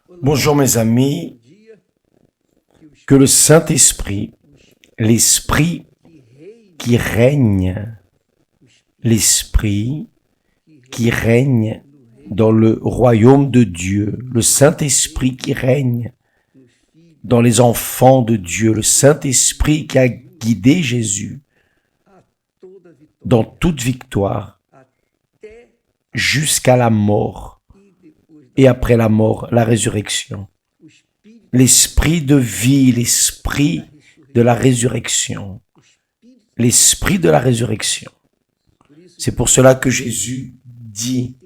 Bonjour mes amis, que le Saint-Esprit, l'Esprit qui règne, l'Esprit qui règne dans le royaume de Dieu, le Saint-Esprit qui règne dans les enfants de Dieu, le Saint-Esprit qui a guidé Jésus dans toute victoire jusqu'à la mort. Et après la mort, la résurrection. L'esprit de vie, l'esprit de la résurrection. L'esprit de la résurrection. C'est pour cela que Jésus dit,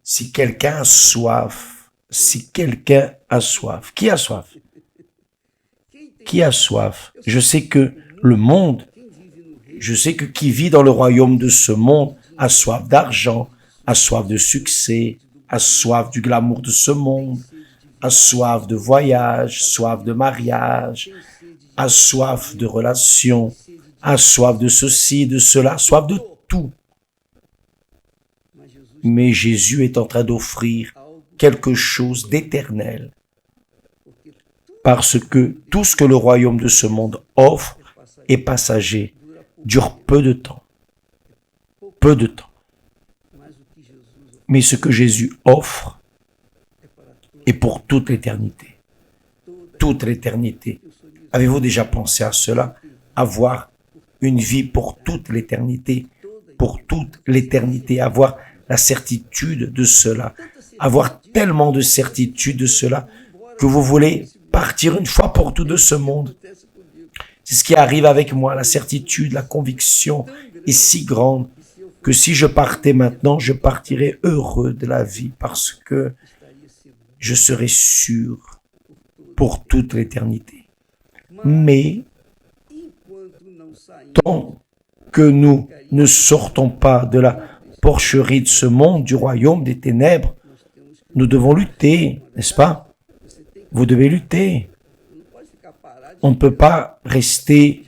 si quelqu'un a soif, si quelqu'un a soif. Qui a soif? Qui a soif? Je sais que le monde, je sais que qui vit dans le royaume de ce monde a soif d'argent, a soif de succès, a soif du glamour de ce monde, a soif de voyage, soif de mariage, a soif de relations, a soif de ceci, de cela, soif de tout. Mais Jésus est en train d'offrir quelque chose d'éternel. Parce que tout ce que le royaume de ce monde offre est passager, dure peu de temps. Peu de temps. Mais ce que Jésus offre est pour toute l'éternité. Toute l'éternité. Avez-vous déjà pensé à cela? Avoir une vie pour toute l'éternité. Pour toute l'éternité. Avoir la certitude de cela. Avoir tellement de certitude de cela que vous voulez partir une fois pour toutes de ce monde. C'est ce qui arrive avec moi. La certitude, la conviction est si grande que si je partais maintenant, je partirais heureux de la vie parce que je serais sûr pour toute l'éternité. Mais tant que nous ne sortons pas de la porcherie de ce monde, du royaume des ténèbres, nous devons lutter, n'est-ce pas? Vous devez lutter. On ne peut pas rester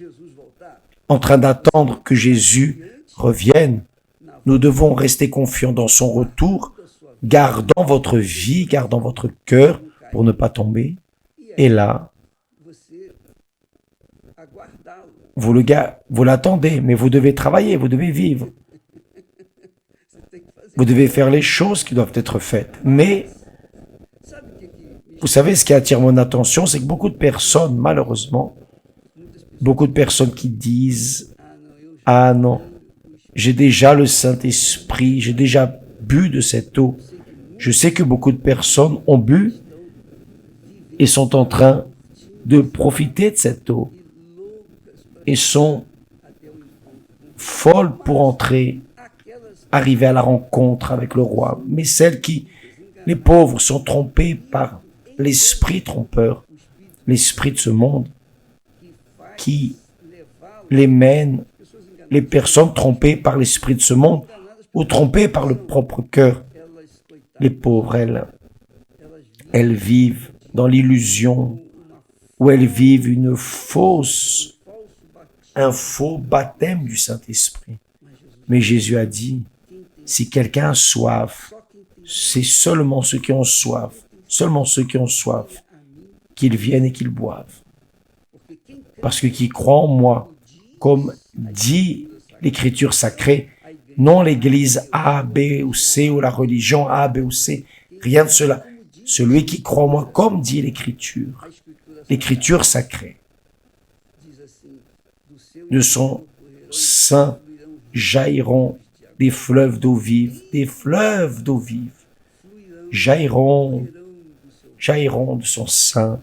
en train d'attendre que Jésus revienne. Nous devons rester confiants dans son retour, gardant votre vie, gardant votre cœur pour ne pas tomber. Et là, vous l'attendez, mais vous devez travailler, vous devez vivre. Vous devez faire les choses qui doivent être faites. Mais, vous savez, ce qui attire mon attention, c'est que beaucoup de personnes, malheureusement, beaucoup de personnes qui disent « Ah non, j'ai déjà le Saint-Esprit, j'ai déjà bu de cette eau. » Je sais que beaucoup de personnes ont bu et sont en train de profiter de cette eau et sont folles pour arriver à la rencontre avec le roi. Mais celles qui, les pauvres, sont trompées par l'esprit trompeur, l'esprit de ce monde, qui les mène, les personnes trompées par l'esprit de ce monde ou trompées par le propre cœur. Les pauvres, elles vivent dans l'illusion où elles vivent un faux baptême du Saint-Esprit. Mais Jésus a dit, si quelqu'un a soif, c'est seulement ceux qui ont soif, qu'ils viennent et qu'ils boivent. Parce que qui croit en moi, comme dit l'Écriture sacrée, non l'Église A, B ou C ou la religion A, B ou C, rien de cela. Celui qui croit en moi, comme dit l'Écriture sacrée, de son sein jailliront des fleuves d'eau vive, jailliront de son sein.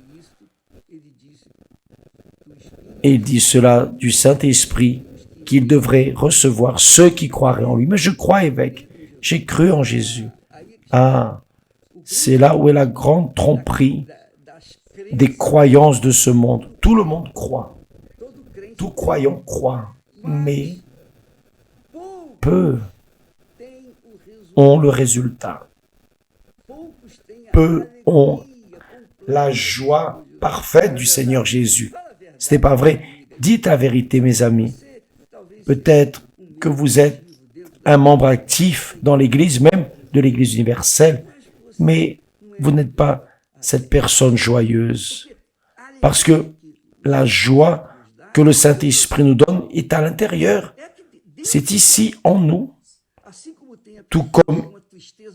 Et il dit cela du Saint-Esprit qu'il devrait recevoir ceux qui croiraient en lui. Mais je crois, évêque, j'ai cru en Jésus. Ah, c'est là où est la grande tromperie des croyances de ce monde. Tout le monde croit. Tout croyant croit. Mais peu ont le résultat. Peu ont la joie parfaite du Seigneur Jésus. Ce n'est pas vrai. Dites la vérité, mes amis. Peut-être que vous êtes un membre actif dans l'Église, même de l'Église universelle, mais vous n'êtes pas cette personne joyeuse. Parce que la joie que le Saint-Esprit nous donne est à l'intérieur. C'est ici, en nous. Tout comme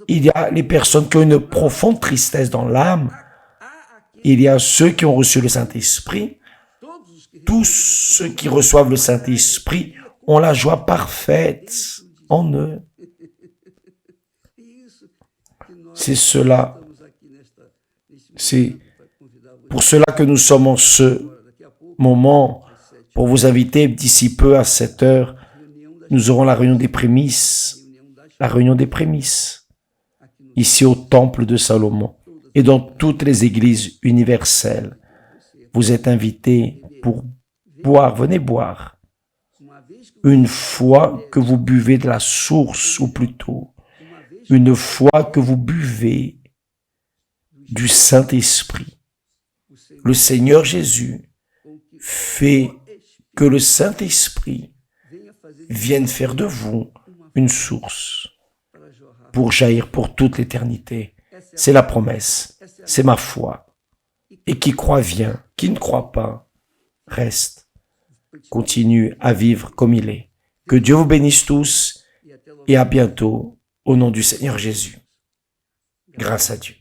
il y a les personnes qui ont une profonde tristesse dans l'âme, il y a ceux qui ont reçu le Saint-Esprit. Tous ceux qui reçoivent le Saint-Esprit ont la joie parfaite en eux. C'est cela. C'est pour cela que nous sommes en ce moment pour vous inviter d'ici peu à 7 heures. Nous aurons la réunion des prémices. La réunion des prémices. Ici au temple de Salomon et dans toutes les églises universelles. Vous êtes invités pour boire. Venez boire. Une fois que vous buvez de la source, ou plutôt, une fois que vous buvez du Saint-Esprit, le Seigneur Jésus fait que le Saint-Esprit vienne faire de vous une source pour jaillir pour toute l'éternité. C'est la promesse, c'est ma foi. Et qui croit vient, qui ne croit pas, reste. Continue à vivre comme il est. Que Dieu vous bénisse tous et à bientôt au nom du Seigneur Jésus. Grâce à Dieu.